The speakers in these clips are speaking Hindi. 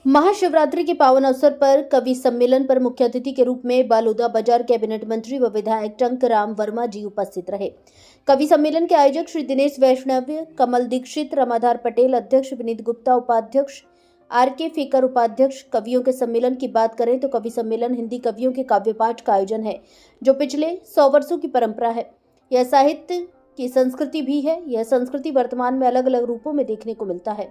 महाशिवरात्रि के पावन अवसर पर कवि सम्मेलन पर मुख्य अतिथि के रूप में बलौदाबाजार कैबिनेट मंत्री व विधायक टंकराम वर्मा जी उपस्थित रहे। कवि सम्मेलन के आयोजक श्री दिनेश वैष्णव, कमल दीक्षित, रमाधार पटेल अध्यक्ष, विनीत गुप्ता उपाध्यक्ष, आर.के. फेकर उपाध्यक्ष। कवियों के सम्मेलन की बात करें तो कवि सम्मेलन हिंदी कवियों के काव्य पाठ का आयोजन है जो पिछले 100 वर्षों की परंपरा है। यह साहित्य की संस्कृति भी है। यह संस्कृति वर्तमान में अलग अलग रूपों में देखने को मिलता है।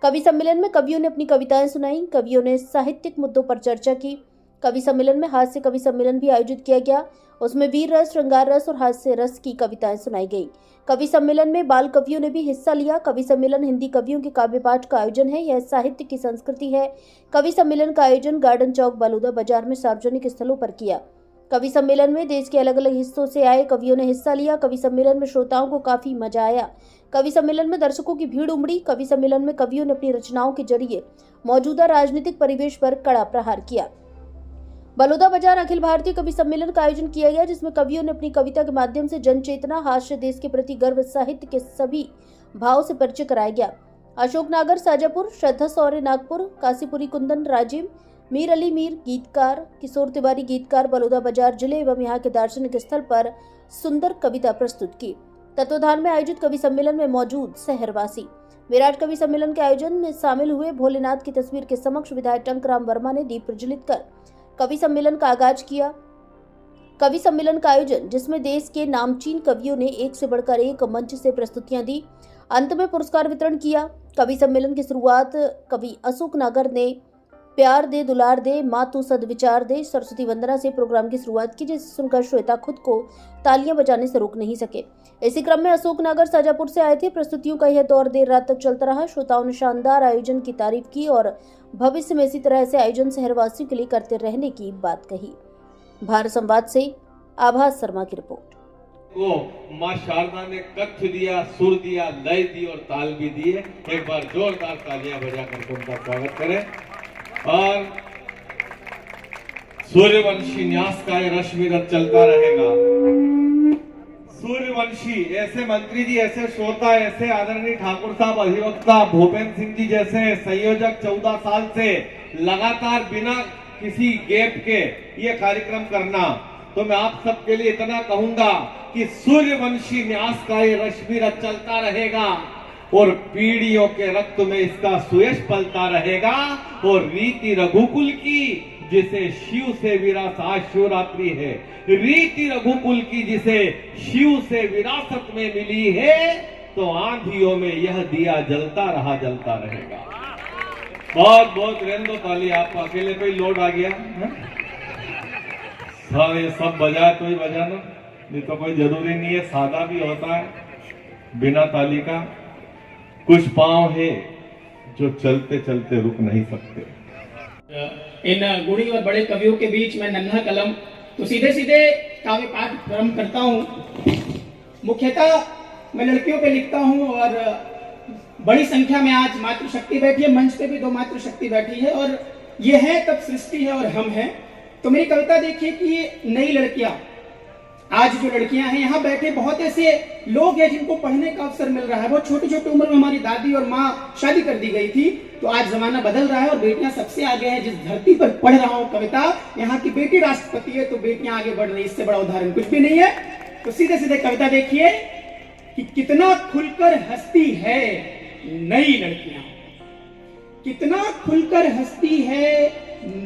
कवि सम्मेलन में कवियों ने अपनी कविताएं सुनाई। कवियों ने साहित्यिक मुद्दों पर चर्चा की। कवि सम्मेलन में हास्य कवि सम्मेलन भी आयोजित किया गया। उसमें वीर रस, श्रृंगार रस और हास्य रस की कविताएं सुनाई गई। कवि सम्मेलन में बाल कवियों ने भी हिस्सा लिया। कवि सम्मेलन हिंदी कवियों के काव्य पाठ का आयोजन है। यह साहित्य की संस्कृति है। कवि सम्मेलन का आयोजन गार्डन चौक बलौदाबाजार में सार्वजनिक स्थलों पर किया। कवि सम्मेलन में देश के अलग अलग हिस्सों से आए कवियों ने हिस्सा लिया। कवि सम्मेलन में श्रोताओं को काफी मजा आया। कवि सम्मेलन में दर्शकों की भीड़ उमड़ी। कवि सम्मेलन में कवियों ने अपनी रचनाओं के जरिए मौजूदा राजनीतिक परिवेश पर कड़ा प्रहार किया। बलौदाबाजार अखिल भारतीय कवि सम्मेलन का आयोजन किया गया, जिसमें कवियों ने अपनी कविता के माध्यम से जन चेतना, हास्य, देश के प्रति गर्व, साहित्य के सभी भाव से परिचय कराया गया। अशोक नागर साजापुर, श्रद्धा सौर्य नागपुर, काशीपुरी कुंदन राजिम, मीर अली मीर गीतकार, किशोर तिवारी गीतकार बलौदाबाजार जिले एवं यहाँ के दार्शनिक स्थल पर सुंदर कविता प्रस्तुत की। तत्वाधान में आयोजित कवि सम्मेलन में मौजूद शहरवासी विराट कवि सम्मेलन के आयोजन में शामिल हुए। भोलेनाथ की तस्वीर के समक्ष विधायक टंकराम वर्मा ने दीप प्रज्वलित कर कवि सम्मेलन का आगाज किया। कवि सम्मेलन का आयोजन, जिसमें देश के नामचीन कवियों ने एक से बढ़कर एक मंच से प्रस्तुतियां दी। अंत में पुरस्कार वितरण किया। कवि सम्मेलन की शुरुआत कवि अशोक नागर ने प्यार दे दुलार दे माँ तू सदविचार दे सरस्वती वंदना से प्रोग्राम की शुरुआत की, जिसे सुनकर श्वेता खुद को तालियां बजाने से रोक नहीं सके। इसी क्रम में अशोक नागर साजापुर से आए थे। प्रस्तुतियों का यह दौर देर रात तक चलता रहा। श्रोताओं ने शानदार आयोजन की तारीफ की और भविष्य में इसी तरह से आयोजन शहरवासियों के लिए करते रहने की बात कही। भारत संवाद से आभास शर्मा की रिपोर्ट। वो माँ शारदा ने कच्छ दिया, सुर दिया, लय दी और ताल भी दी है। एक बार जोरदार तालियां बजाकर उनका स्वागत करें। और सूर्यवंशी न्यास का ये रश्मि रथ चलता रहेगा। सूर्यवंशी ऐसे मंत्री जी, ऐसे श्रोता, ऐसे आदरणीय ठाकुर साहब, अधिवक्ता भूपेंद्र सिंह जी जैसे संयोजक 14 साल से लगातार बिना किसी गैप के ये कार्यक्रम करना, तो मैं आप सबके लिए इतना कहूंगा कि सूर्यवंशी न्यास का ये रश्मि रथ चलता रहेगा और पीढ़ियों के रक्त में इसका सुयश पलता रहेगा। और रीति रघुकुल की, जिसे शिव से विरासत, आज शिवरात्रि है, रीति रघुकुल की जिसे शिव से विरासत में मिली है, तो आंधियों में यह दिया जलता रहेगा। बहुत बहुत रेंदो ताली। आपको अकेले पे ही लोड आ गया सर, ये सब बजाए तो ही बजाना, नहीं तो कोई जरूरी नहीं है। सादा भी होता है बिना ताली का। कुछ पांव है जो चलते चलते रुक नहीं सकते। इन गुणी और बड़े कवियों के बीच में नन्हा कलम तो सीधे सीधे काव्य पाठ प्रारंभ करता हूँ। मुख्यतः मैं लड़कियों पे लिखता हूँ और बड़ी संख्या में आज मातृशक्ति बैठी है। मंच पे भी 2 मातृशक्ति बैठी है और ये है तब सृष्टि है और हम हैं। तो मेरी कविता देखिए कि ये नई लड़कियां, आज जो लड़कियां हैं, यहाँ बैठे बहुत ऐसे लोग हैं जिनको पढ़ने का अवसर मिल रहा है। बहुत छोटी छोटी उम्र में हमारी दादी और माँ शादी कर दी गई थी, तो आज जमाना बदल रहा है और बेटियां सबसे आगे हैं। जिस धरती पर पढ़ रहा हूँ कविता, यहाँ की बेटी राष्ट्रपति है तो बेटियां आगे बढ़ रही, इससे बड़ा उदाहरण कुछ भी नहीं है। तो सीधे सीधे कविता देखिए कि कितना खुलकर हंसती है नई लड़कियां, कितना खुलकर हंसती है